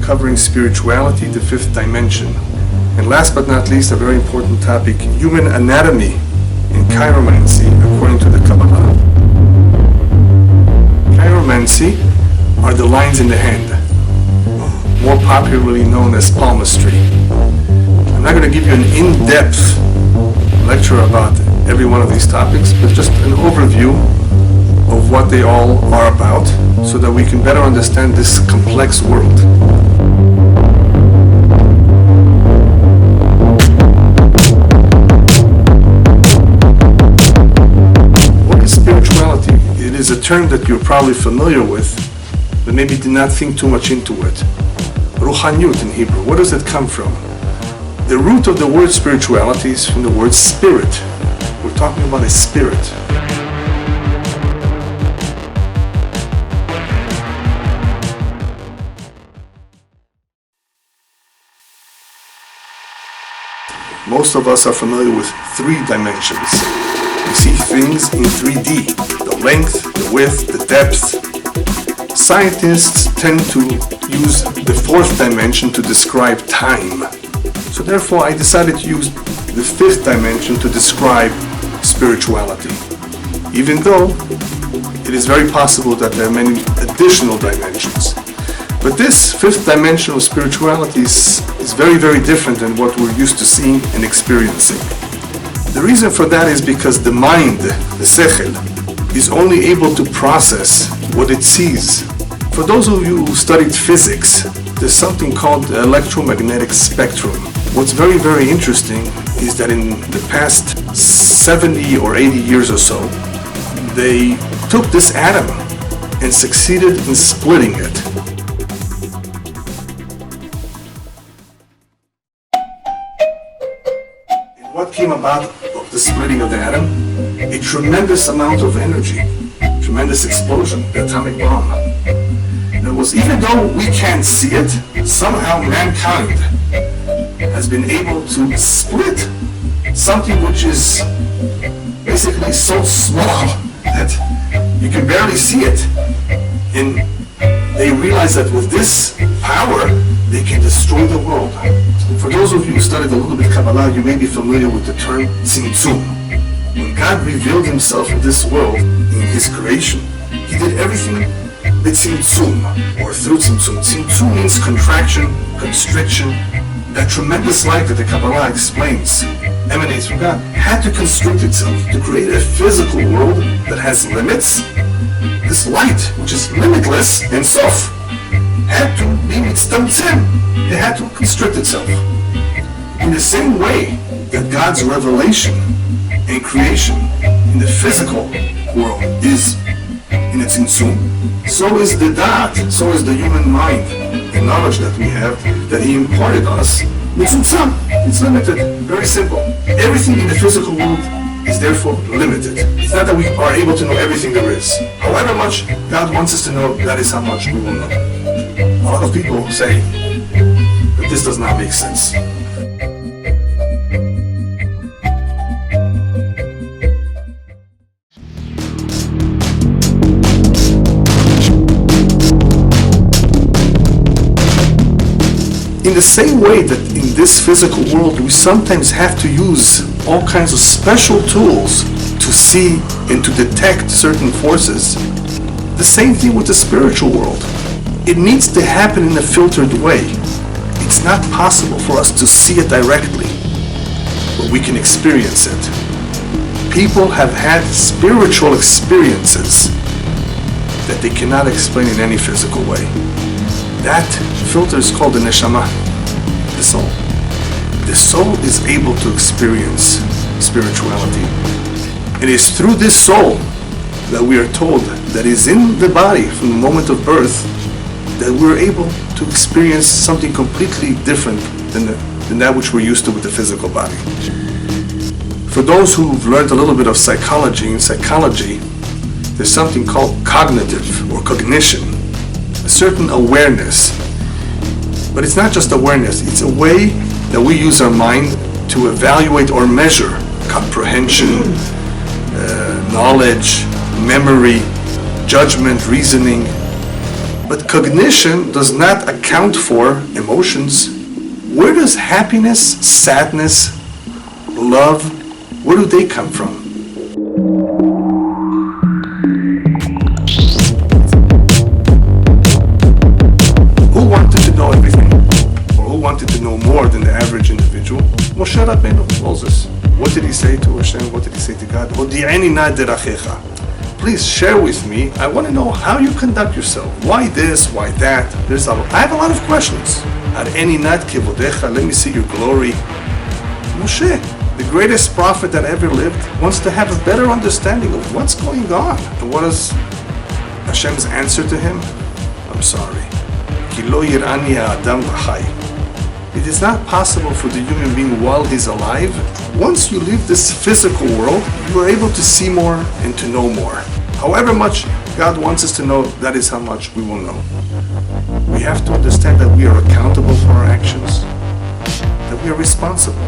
covering spirituality, the fifth dimension. And last but not least, a very important topic, human anatomy in chiromancy according to the Kabbalah. Chiromancy are the lines in the hand, more popularly known as palmistry. I'm not going to give you an in-depth lecture about every one of these topics, but just an overview of what they all are about so that we can better understand this complex world. What is spirituality? It is a term that you're probably familiar with, but maybe did not think too much into it. Ruchaniut in Hebrew, where does it come from? The root of the word spirituality is from the word spirit. We're talking about a spirit. Most of us are familiar with three dimensions. We see things in 3D, the length, the width, the depth. Scientists tend to use the fourth dimension to describe time. So therefore I decided to use the fifth dimension to describe spirituality. Even though it is very possible that there are many additional dimensions. But this fifth dimension of spirituality is very, very different than what we're used to seeing and experiencing. The reason for that is because the mind, the sechel, is only able to process what it sees. For those of you who studied physics, there's something called the electromagnetic spectrum. What's very, very interesting is that in the past 70 or 80 years or so, they took this atom and succeeded in splitting it. And what came about of the splitting of the atom? A tremendous amount of energy, tremendous explosion, the atomic bomb. And it was, even though we can't see it, somehow mankind has been able to split something which is basically so small that you can barely see it. And they realize that with this power, they can destroy the world. For those of you who studied a little bit Kabbalah, you may be familiar with the term tzimtzum. When God revealed himself in this world, in his creation, he did everything with tzimtzum, or through tzimtzum. Tzimtzum means contraction, constriction. That tremendous light that the Kabbalah explains emanates from God, had to constrict itself to create a physical world that has limits. This light, which is limitless and sof, had to be mitztamtzem. It had to constrict itself. In the same way that God's revelation and creation in the physical world is in its tzimtzum, so is the da'at, so is the human mind, the knowledge that we have, that he imparted on us, mitzumtzam. It's limited, very simple. Everything in the physical world is therefore limited. It's not that we are able to know everything there is. However much God wants us to know, that is how much we will know. A lot of people say that this does not make sense. In the same way that in this physical world we sometimes have to use all kinds of special tools to see and to detect certain forces, the same thing with the spiritual world. It needs to happen in a filtered way. It's not possible for us to see it directly, but we can experience it. People have had spiritual experiences that they cannot explain in any physical way. That filter is called the neshama, the soul. The soul is able to experience spirituality. It is through this soul that we are told that is in the body from the moment of birth that we're able to experience something completely different than that which we're used to with the physical body. For those who've learned a little bit of psychology, in psychology, there's something called cognitive or cognition, a certain awareness. But it's not just awareness, it's a way that we use our mind to evaluate or measure comprehension, knowledge, memory, judgment, reasoning. but cognition does not account for emotions. Where does happiness, sadness, love, where do they come from? Who wanted to know everything? Or who wanted to know more than the average individual? Moshe Rabbeinu, Moses. What did he say to Hashem? What did he say to God? Hodi'eni na derachecha. Please share with me. I want to know how you conduct yourself. Why this? Why that? I have a lot of questions. Har'eni nat kevodecha. Let me see your glory. Moshe, the greatest prophet that ever lived, wants to have a better understanding of what's going on. And what is Hashem's answer to him? I'm sorry. Ki lo yir'ani ha'adam v'chai. It is not possible for the human being while he's alive. Once you leave this physical world, you are able to see more and to know more. However much God wants us to know, that is how much we will know. We have to understand that we are accountable for our actions, that we are responsible.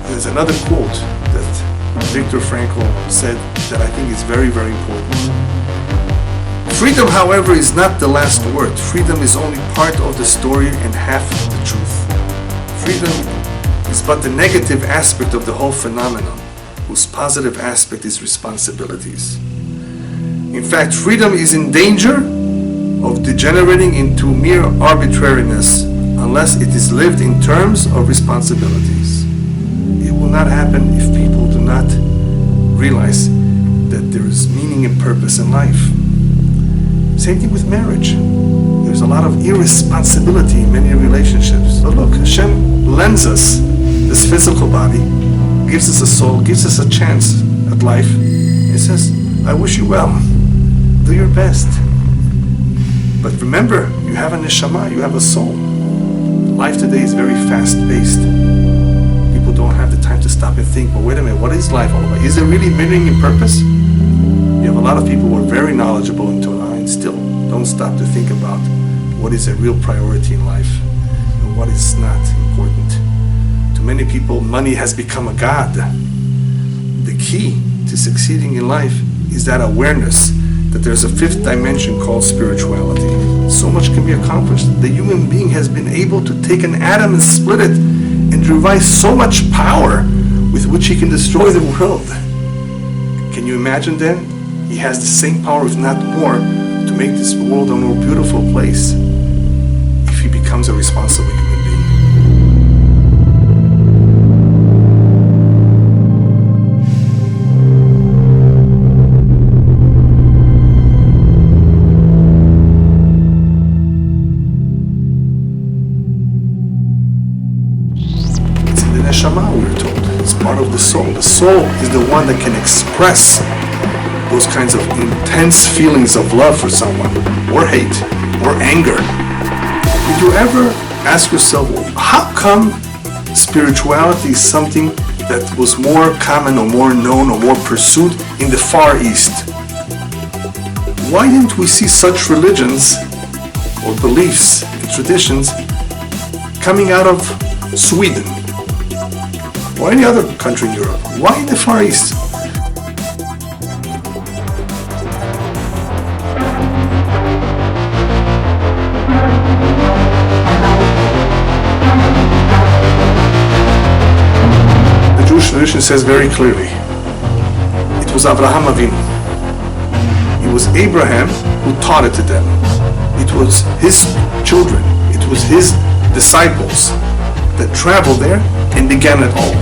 There's another quote that Viktor Frankl said that I think is very, very important. Freedom, however, is not the last word. Freedom is only part of the story and half the truth. Freedom is but the negative aspect of the whole phenomenon, whose positive aspect is responsibilities. In fact, freedom is in danger of degenerating into mere arbitrariness unless it is lived in terms of responsibilities. It will not happen if people do not realize that there is meaning and purpose in life. Same thing with marriage. There's a lot of irresponsibility in many relationships. But look, Hashem lends us this physical body, gives us a soul, gives us a chance at life. He says, I wish you well. Do your best. But remember, you have a neshama, you have a soul. Life today is very fast-paced. People don't have the time to stop and think, well, wait a minute, what is life all about? Is there really meaning and purpose? You have a lot of people who are very knowledgeable in Torah and still don't stop to think about what is a real priority in life and what is not important. To many people, money has become a god. The key to succeeding in life is that awareness that there's a fifth dimension called spirituality. So much can be accomplished. The human being has been able to take an atom and split it and derive so much power with which he can destroy the world. Can you imagine then? He has the same power, if not more, to make this world a more beautiful place if he becomes a responsible human being. It's in the neshama, we are told. It's part of the soul. The soul is the one that can express those kinds of intense feelings of love for someone, or hate, or anger. Did you ever ask yourself, how come spirituality is something that was more common or more known or more pursued in the Far East? Why didn't we see such religions or beliefs and traditions coming out of Sweden or any other country in Europe? Why in the Far East? Tradition says very clearly, it was Abraham Avinu. It was Abraham who taught it to them. It was his children, it was his disciples that traveled there and began it all.